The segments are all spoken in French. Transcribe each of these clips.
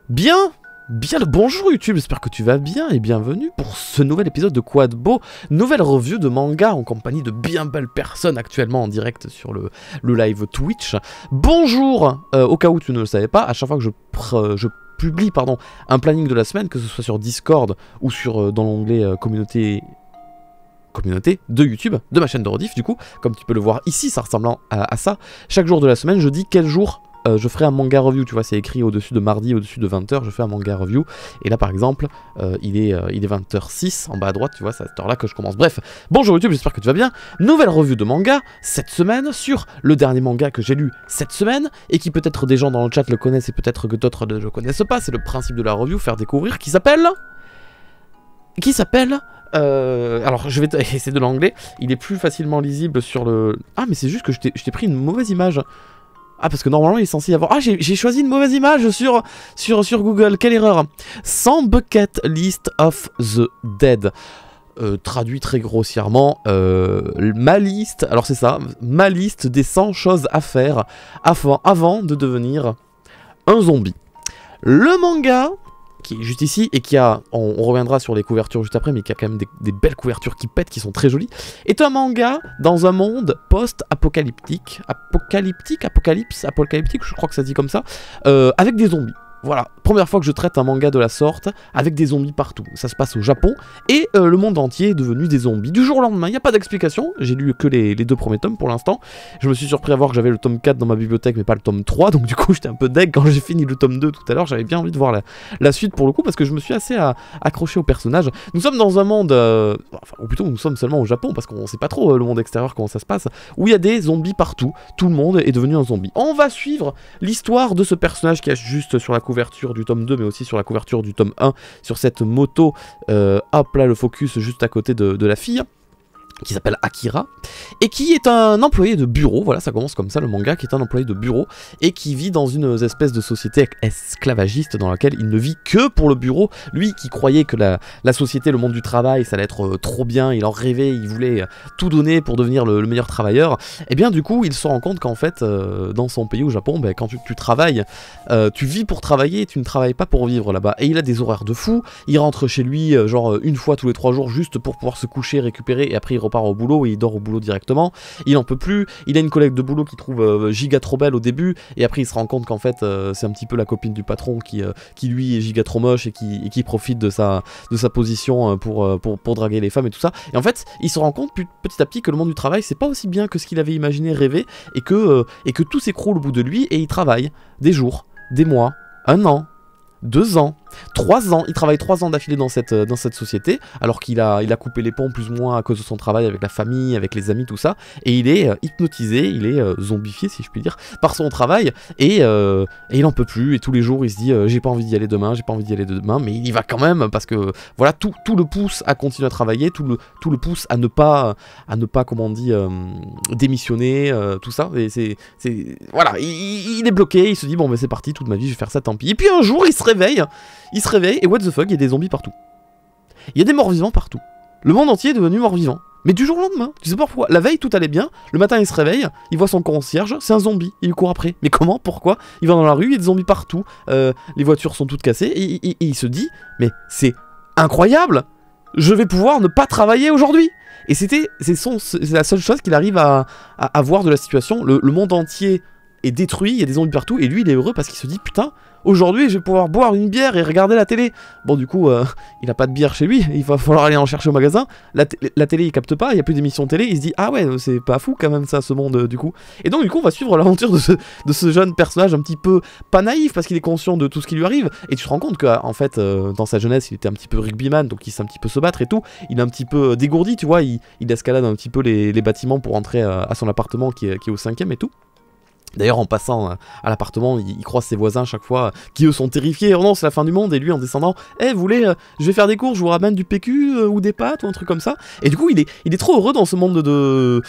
Bien le bonjour YouTube, j'espère que tu vas bien et bienvenue pour ce nouvel épisode de Quadbo, nouvelle review de manga en compagnie de bien belles personnes actuellement en direct sur le live Twitch. Bonjour, au cas où tu ne le savais pas, à chaque fois que je publie un planning de la semaine, que ce soit sur Discord ou dans l'onglet communauté de YouTube, de ma chaîne de rediff du coup, comme tu peux le voir ici, ça ressemble à ça. Chaque jour de la semaine, je dis quel jour je ferai un manga review, tu vois, c'est écrit au-dessus de mardi, au-dessus de 20h, je fais un manga review. Et là par exemple, il est 20h06 en bas à droite, tu vois, c'est à cette heure-là que je commence. Bref, bonjour YouTube, j'espère que tu vas bien. Nouvelle review de manga cette semaine sur le dernier manga que j'ai lu cette semaine et qui peut-être des gens dans le chat le connaissent et peut-être que d'autres ne le connaissent pas. C'est le principe de la review, faire découvrir, qui s'appelle... alors je vais essayer de l'anglais, il est plus facilement lisible sur le... Ah mais c'est juste que je t'ai pris une mauvaise image. Ah parce que normalement il est censé y avoir... Ah j'ai choisi une mauvaise image sur Google, quelle erreur. 100 bucket list of the dead. Traduit très grossièrement, ma liste, alors c'est ça, ma liste des 100 choses à faire avant de devenir un zombie. Le manga... qui est juste ici, et qui a, on reviendra sur les couvertures juste après, mais qui a quand même des belles couvertures qui pètent, qui sont très jolies, est un manga dans un monde post-apocalyptique, apocalypse, je crois que ça se dit comme ça, avec des zombies. Voilà, première fois que je traite un manga de la sorte, avec des zombies partout. Ça se passe au Japon, et le monde entier est devenu des zombies. Du jour au lendemain, il n'y a pas d'explication, j'ai lu que les deux premiers tomes pour l'instant. Je me suis surpris à voir que j'avais le tome 4 dans ma bibliothèque, mais pas le tome 3, donc du coup j'étais un peu deg quand j'ai fini le tome 2 tout à l'heure. J'avais bien envie de voir la suite pour le coup, parce que je me suis assez accroché au personnage. Nous sommes dans un monde, ou plutôt nous sommes seulement au Japon, parce qu'on sait pas trop le monde extérieur comment ça se passe, où il y a des zombies partout, tout le monde est devenu un zombie. On va suivre l'histoire de ce personnage qui est juste sur la couverture du tome 2, mais aussi sur la couverture du tome 1, sur cette moto, hop là le focus juste à côté de la fille, qui s'appelle Akira, et qui est un employé de bureau, voilà ça commence comme ça le manga, qui est un employé de bureau, et qui vit dans une espèce de société esclavagiste dans laquelle il ne vit que pour le bureau. Lui qui croyait que la société, le monde du travail, ça allait être trop bien, il en rêvait, il voulait tout donner pour devenir le meilleur travailleur, et bien du coup il se rend compte qu'en fait, dans son pays au Japon, ben, quand tu travailles, tu vis pour travailler et tu ne travailles pas pour vivre là-bas, et il a des horaires de fou, il rentre chez lui genre une fois tous les 3 jours juste pour pouvoir se coucher, récupérer, et après il repart au boulot et il dort au boulot directement. Il en peut plus, il a une collègue de boulot qui trouve giga trop belle au début, et après il se rend compte qu'en fait c'est un petit peu la copine du patron qui lui est giga trop moche et qui profite de sa position pour draguer les femmes et tout ça. Et en fait il se rend compte petit à petit que le monde du travail c'est pas aussi bien que ce qu'il avait imaginé, rêvé, et que tout s'écroule au bout de lui, et il travaille des jours, des mois, un an, 2 ans, 3 ans, il travaille 3 ans d'affilée dans cette société, alors qu'il a coupé les ponts plus ou moins à cause de son travail avec la famille, avec les amis, tout ça, et il est hypnotisé, il est zombifié si je puis dire, par son travail, et il en peut plus, et tous les jours il se dit j'ai pas envie d'y aller demain, mais il y va quand même, parce que voilà, tout le pousse à continuer à travailler, tout le pousse à ne pas comment on dit, démissionner, tout ça, et voilà, il est bloqué, il se dit bon ben c'est parti, toute ma vie je vais faire ça, tant pis, et puis un jour il se réveille, et what the fuck, il y a des zombies partout. Il y a des morts-vivants partout. Le monde entier est devenu mort-vivant. Mais du jour au lendemain, tu sais pas pourquoi. La veille, tout allait bien. Le matin, il se réveille, il voit son concierge, c'est un zombie. Il lui court après. Mais comment? Pourquoi? Il va dans la rue, il y a des zombies partout. Les voitures sont toutes cassées. Et il se dit, mais c'est incroyable! Je vais pouvoir ne pas travailler aujourd'hui! Et c'est la seule chose qu'il arrive à voir de la situation. Le monde entier est détruit, il y a des zombies partout. Et lui, il est heureux parce qu'il se dit, putain, aujourd'hui, je vais pouvoir boire une bière et regarder la télé. Bon, du coup, il a pas de bière chez lui, il va falloir aller en chercher au magasin. La télé, il capte pas, il y a plus d'émissions télé. Il se dit, ah ouais, c'est pas fou quand même ça, ce monde, du coup. Et donc, du coup, on va suivre l'aventure de ce jeune personnage un petit peu pas naïf, parce qu'il est conscient de tout ce qui lui arrive. Et tu te rends compte qu'en fait, dans sa jeunesse, il était un petit peu rugbyman, donc il sait un petit peu se battre et tout. Il est un petit peu dégourdi, tu vois, il escalade un petit peu les bâtiments pour entrer à son appartement qui est au 5e et tout. D'ailleurs, en passant à l'appartement, il croise ses voisins à chaque fois, qui eux sont terrifiés. Oh non, c'est la fin du monde. Et lui, en descendant, vous voulez, je vais faire des courses, je vous ramène du PQ ou des pâtes ou un truc comme ça. Et du coup, il est trop heureux dans ce monde de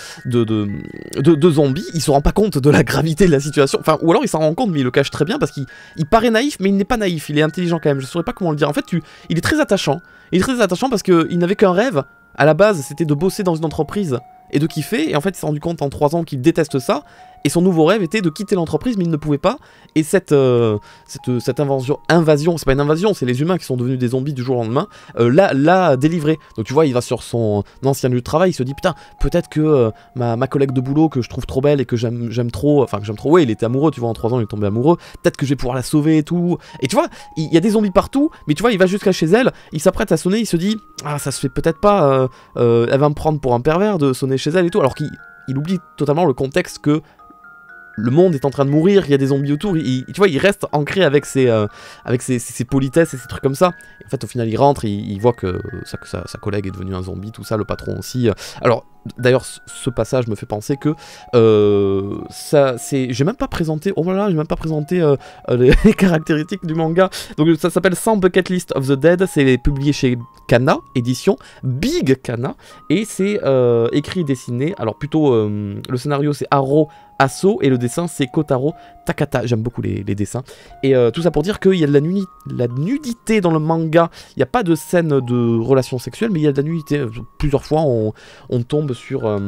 zombies. Il se rend pas compte de la gravité de la situation. Enfin, ou alors il s'en rend compte, mais il le cache très bien parce qu'il paraît naïf, mais il n'est pas naïf. Il est intelligent quand même. Je saurais pas comment le dire. En fait, il est très attachant. Il est très attachant parce qu'il n'avait qu'un rêve. À la base, c'était de bosser dans une entreprise et de kiffer, et en fait il s'est rendu compte en 3 ans qu'il déteste ça, et son nouveau rêve était de quitter l'entreprise, mais il ne pouvait pas, et cette invasion, c'est pas une invasion, c'est les humains qui sont devenus des zombies du jour au lendemain, l'a délivré. Donc tu vois, il va sur son ancien lieu de travail, il se dit putain, peut-être que ma collègue de boulot que je trouve trop belle et que j'aime trop, ouais, il était amoureux, tu vois, en 3 ans il est tombé amoureux, peut-être que je vais pouvoir la sauver et tout, et tu vois, il y a des zombies partout, mais tu vois, il va jusqu'à chez elle, il s'apprête à sonner, il se dit, ah ça se fait peut-être pas, elle va me prendre pour un pervers de sonner chez elle et tout, alors qu'il oublie totalement le contexte que le monde est en train de mourir, il y a des zombies autour, tu vois, il reste ancré avec ses politesses et ses trucs comme ça. Et en fait, au final, il rentre, il voit que sa collègue est devenue un zombie, tout ça, le patron aussi. Alors, d'ailleurs, ce passage me fait penser que j'ai même pas présenté, oh là là, j'ai même pas présenté les caractéristiques du manga. Donc, ça s'appelle 100 Bucket List of the Dead, c'est publié chez Kana, édition Big Kana, et c'est écrit et dessiné. Alors, plutôt, le scénario c'est Haro Asso et le dessin c'est Kotaro Takata. J'aime beaucoup les dessins. Et tout ça pour dire qu'il y a de la nudité dans le manga. Il n'y a pas de scène de relations sexuelles, mais il y a de la nudité. Plusieurs fois, on tombe sur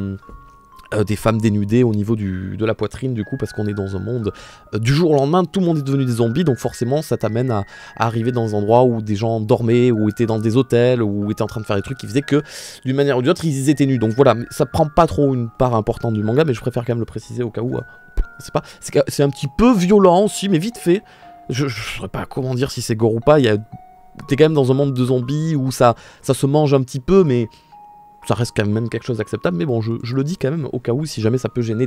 des femmes dénudées au niveau de la poitrine, du coup, parce qu'on est dans un monde du jour au lendemain, tout le monde est devenu des zombies, donc forcément ça t'amène à arriver dans des endroits où des gens dormaient, ou étaient dans des hôtels, ou étaient en train de faire des trucs qui faisaient que d'une manière ou d'une autre ils étaient nus. Donc voilà, mais ça prend pas trop une part importante du manga, mais je préfère quand même le préciser au cas où. C'est un petit peu violent aussi, mais vite fait. Je saurais pas comment dire si c'est gore ou pas. T'es quand même dans un monde de zombies où ça se mange un petit peu, mais ça reste quand même quelque chose d'acceptable, mais bon, je le dis quand même au cas où, si jamais ça peut gêner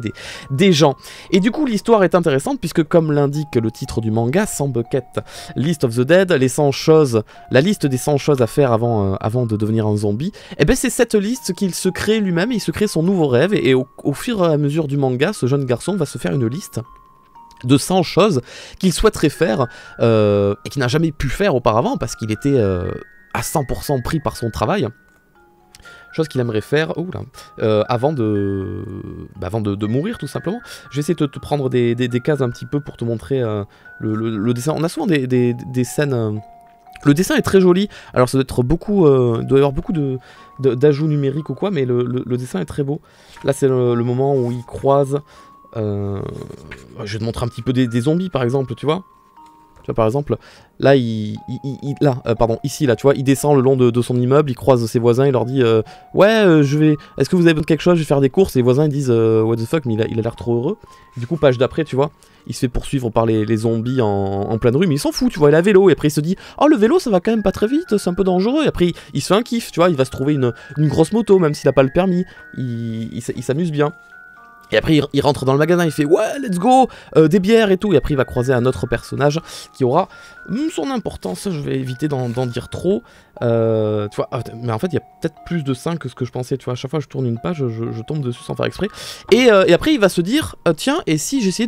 des gens. Et du coup, l'histoire est intéressante, puisque comme l'indique le titre du manga, 100 Bucket List of the Dead, les 100 choses, la liste des 100 choses à faire avant de devenir un zombie, et ben c'est cette liste qu'il se crée lui-même, il se crée son nouveau rêve, et au fur et à mesure du manga, ce jeune garçon va se faire une liste de 100 choses qu'il souhaiterait faire, et qu'il n'a jamais pu faire auparavant, parce qu'il était à 100% pris par son travail. Chose qu'il aimerait faire avant de mourir, tout simplement. Je vais essayer de te prendre des cases un petit peu pour te montrer le dessin. On a souvent des scènes... le dessin est très joli, alors ça doit être beaucoup... il doit y avoir beaucoup d'ajouts numériques ou quoi, mais le dessin est très beau. Là c'est le moment où il croise... je vais te montrer un petit peu des zombies par exemple, tu vois. Par exemple, là, ici, là, tu vois, il descend le long de son immeuble, il croise ses voisins, il leur dit ouais, est-ce que vous avez besoin de quelque chose, je vais faire des courses, et les voisins ils disent what the fuck, mais il a l'air trop heureux. Du coup, page d'après, tu vois, il se fait poursuivre par les zombies en pleine rue, mais il s'en fout, tu vois, il est à vélo, et après il se dit oh, le vélo ça va quand même pas très vite, c'est un peu dangereux, et après il se fait un kiff, tu vois, il va se trouver une grosse moto, même s'il a pas le permis, il s'amuse bien. Et après il rentre dans le magasin, il fait ouais let's go, des bières et tout, et après il va croiser un autre personnage qui aura son importance, je vais éviter d'en dire trop, tu vois, mais en fait il y a peut-être plus de 5 que ce que je pensais, tu vois, à chaque fois que je tourne une page, je tombe dessus sans faire exprès, et après il va se dire, tiens, et si j'essayais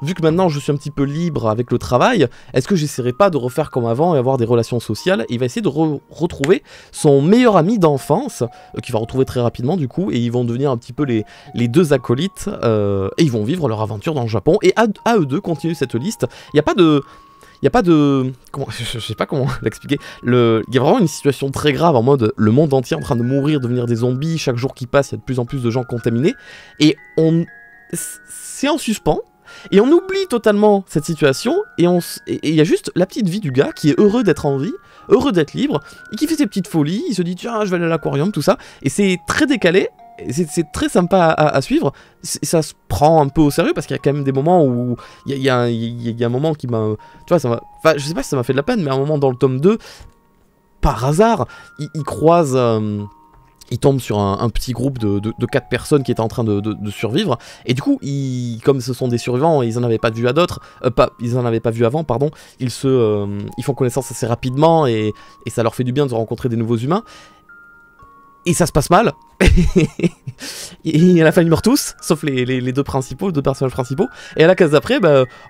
vu que maintenant je suis un petit peu libre avec le travail, est-ce que j'essaierais pas de refaire comme avant et avoir des relations sociales, et il va essayer de retrouver son meilleur ami d'enfance, qu'il va retrouver très rapidement du coup, et ils vont devenir un petit peu les deux acolytes, et ils vont vivre leur aventure dans le Japon, et à eux deux continuer cette liste. Il n'y a pas de... Comment, je sais pas comment l'expliquer. Il y a vraiment une situation très grave en mode le monde entier en train de mourir, devenir des zombies. Chaque jour qui passe, il y a de plus en plus de gens contaminés. Et c'est en suspens. Et on oublie totalement cette situation. Et il y a juste la petite vie du gars qui est heureux d'être en vie, heureux d'être libre, et qui fait ses petites folies. Il se dit tiens, je vais aller à l'aquarium, tout ça. Et c'est très décalé. C'est très sympa à suivre, ça se prend un peu au sérieux parce qu'il y a quand même des moments où il y a un moment qui m'a... Tu vois, enfin, je sais pas si ça m'a fait de la peine, mais à un moment dans le tome 2, par hasard, il croise... il tombe sur un petit groupe de 4 personnes qui étaient en train de survivre, et du coup, comme ce sont des survivants, ils en avaient pas vu à d'autres, ils en avaient pas vu avant, pardon, ils font connaissance assez rapidement, et ça leur fait du bien de rencontrer des nouveaux humains. Et ça se passe mal. Et à la fin ils meurent tous, sauf les deux personnages principaux. Et à la case d'après,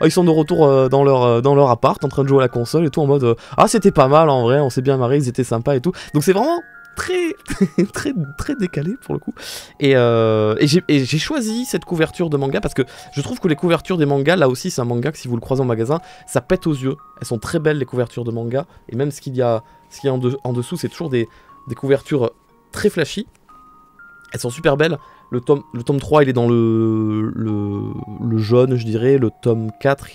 ils sont de retour dans leur appart, en train de jouer à la console et tout, en mode ah c'était pas mal en vrai, on s'est bien marré, ils étaient sympas et tout. Donc c'est vraiment très très décalé pour le coup. Et j'ai choisi cette couverture de manga parce que je trouve que les couvertures des mangas, là aussi c'est un manga que si vous le croisez en magasin, ça pète aux yeux. Elles sont très belles les couvertures de manga, et même ce qu'il y a en dessous, c'est toujours des couvertures très flashy. Elles sont super belles. Le tome 3, il est dans le jaune, je dirais. Le tome 4,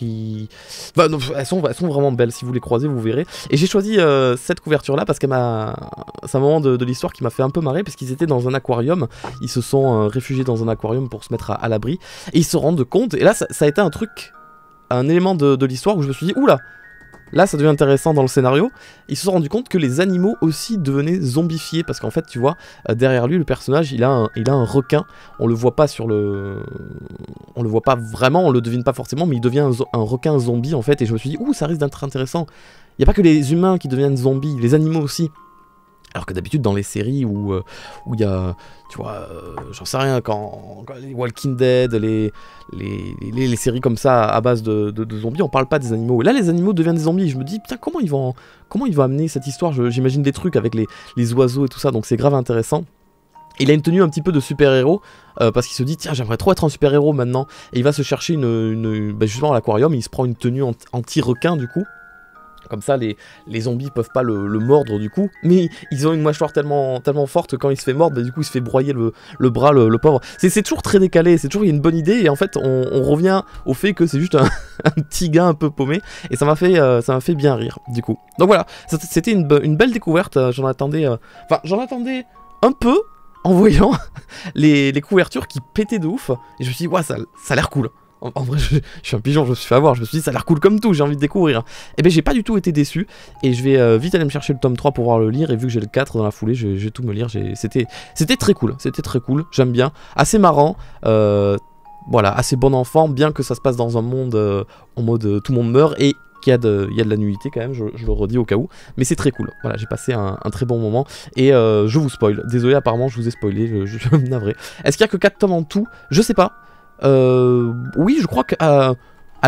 Enfin, non, elles sont vraiment belles. Si vous les croisez, vous verrez. Et j'ai choisi cette couverture-là parce que c'est un moment de l'histoire qui m'a fait un peu marrer, parce qu'ils étaient dans un aquarium. Ils se sont réfugiés dans un aquarium pour se mettre à l'abri. Et ils se rendent compte. Et là, ça a été un élément de l'histoire où je me suis dit, oula! Là, ça devient intéressant dans le scénario. Ils se sont rendus compte que les animaux aussi devenaient zombifiés. Parce qu'en fait, tu vois, derrière lui, le personnage, il a un requin. On le voit pas on le voit pas vraiment, on le devine pas forcément, mais il devient un requin zombie, en fait. Et je me suis dit, ouh, ça risque d'être intéressant. Il n'y a pas que les humains qui deviennent zombies, les animaux aussi. Alors que d'habitude, dans les séries où il y a, tu vois, j'en sais rien, quand les Walking Dead, les séries comme ça à base de zombies, on parle pas des animaux. Et là, les animaux deviennent des zombies. Je me dis, putain, comment ils vont amener cette histoire? J'imagine des trucs avec les oiseaux et tout ça, donc c'est grave intéressant. Il a une tenue un petit peu de super-héros, parce qu'il se dit, tiens, j'aimerais trop être un super-héros maintenant. Et il va se chercher justement à l'aquarium, il se prend une tenue anti-requin du coup. Comme ça, les zombies peuvent pas le mordre du coup. Mais ils ont une mâchoire tellement forte que quand il se fait mordre, bah, du coup il se fait broyer le bras, le pauvre. C'est toujours très décalé, c'est toujours il y a une bonne idée. Et en fait, on revient au fait que c'est juste un petit gars un peu paumé. Et ça m'a fait bien rire du coup. Donc voilà, c'était une belle découverte. J'en attendais un peu en voyant les couvertures qui pétaient de ouf. Et je me suis dit, ouais, ça a l'air cool. En vrai, je suis un pigeon, je me suis fait avoir, je me suis dit ça a l'air cool comme tout, j'ai envie de découvrir. Et ben j'ai pas du tout été déçu, et je vais vite aller me chercher le tome 3 pour pouvoir le lire, et vu que j'ai le 4 dans la foulée, je vais tout me lire. C'était très cool, j'aime bien, assez marrant, voilà, assez bon enfant, bien que ça se passe dans un monde en mode tout le monde meurt, et qu'il y a de la nullité quand même, je le redis au cas où, mais c'est très cool. Voilà, j'ai passé un très bon moment, et je vous spoil, désolé, apparemment je vous ai spoilé, je suis navré. Est-ce qu'il y a que 4 tomes en tout? Je sais pas. Oui, je crois qu'à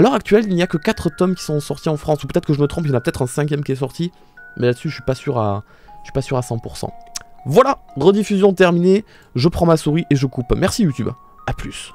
l'heure actuelle, il n'y a que 4 tomes qui sont sortis en France, ou peut-être que je me trompe, il y en a peut-être un 5ème qui est sorti, mais là-dessus, je suis pas sûr à 100%. Voilà, rediffusion terminée, je prends ma souris et je coupe. Merci YouTube, à plus.